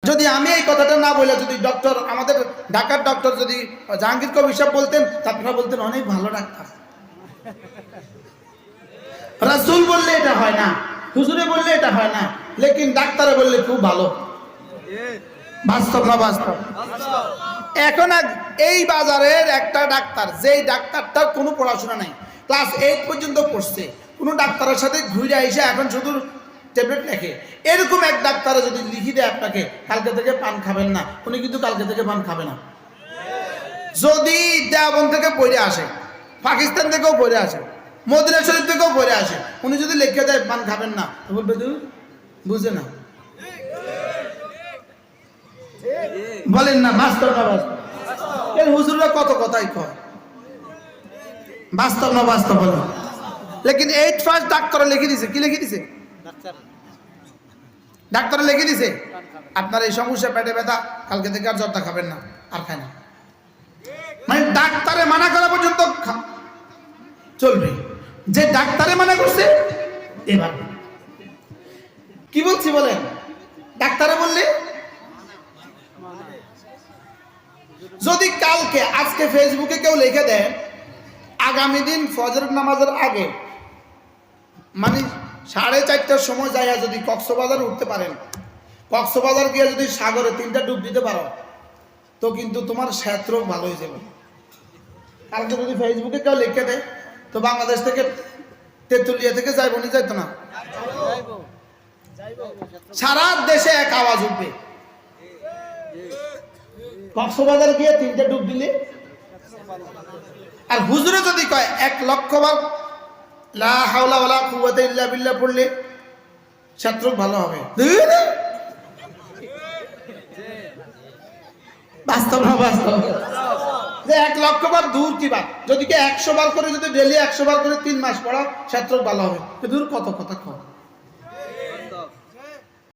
যদি আমি এই কথাটা না বলে যদি ডক্টর আমাদের ঢাকার ডক্টর যদি জাহাঙ্গীর কবির সাহেব বলতেন, আপনারা বলতেন অনেক ভালো ডাক্তার। রাসূল বললে এটা হয় না, হুজুরে বললে এটা হয় না, লেকিন ডাক্তারে বললে খুব ভালো। বাস্তব না বাস্তব? এখন এই বাজারের একটা ডাক্তার, যেই ডাক্তারটার কোনো পড়াশোনা নাই, ক্লাস 8 পর্যন্ত পড়ছে, কোনো ডাক্তারের সাথে ঘুরে এসে এখন শুধু ট্যাবলেট লেখে, এরকম এক ডাক্তারে যদি লিখি দেয় আপনাকে কালকে থেকে পান খাবেন না, উনি কিন্তু কালকে থেকে পান খাবে না। যদি দেওবন্দ থেকে পড়ে আসে, পাকিস্তান থেকেও পড়ে আসে, মদিনা শরীফ থেকেও পড়ে আসে, উনি যদি লিখে দেয় পান খাবেন না, বলবে বুঝে না। বলেন না বাস্তব না বাস্তব? এর হুজুররা কত কথাই কয়, বাস্তব না বাস্তব বলেন? লেকিন 8 ফার্স্ট ডাক্তার লিখে দিছে, কি লিখে দিছে? ডাক্তার লিখে দিছে আপনার এই সমস্যা, পেটে ব্যথা, কালকে থেকে আর জর্দা খাবেন না, আর খায় না। মানে ডাক্তারে মানা করা পর্যন্ত চলবে, যে ডাক্তারে মানা করছে এবার কি বলছি বলেন? ডাক্তারে বললে যদি কালকে আজকে ফেসবুকে কেউ লিখে দেয় আগামী দিন ফজরের নামাজের আগে, মানে 4:30টার সময় যাইয়া যদি কক্সবাজার উঠতে পারেন, কক্সবাজার গিয়ে যদি সাগরে 3টা ডুব দিতে পারো, তো কিন্তু তোমার ক্ষেত্র ভালো হয়ে যাবে। কালকে যদি ফেসবুকে কেউ লিখে দেয়, তো বাংলাদেশ থেকে তেঁতুলিয়া থেকে যাইবো নি, যাইতো না, সারা দেশে এক আওয়াজ উঠবে। কক্সবাজার গিয়ে 3টা ডুব দিলে, আর হুজুরে যদি কয় 1 লক্ষ বার লা হাওলা ওয়ালা কুওয়াতা ইল্লা বিল্লাহ পড়লে ছাত্র ভালো হবে। বাস্তব না বাস্তব? যে 1 লক্ষ বার দূর কি বার, যদি কে 100 বার করে, যদি ডেইলি 100 বার করে 3 মাস পড়া ছাত্র ভালো হবে, দূর কত কথা কয়।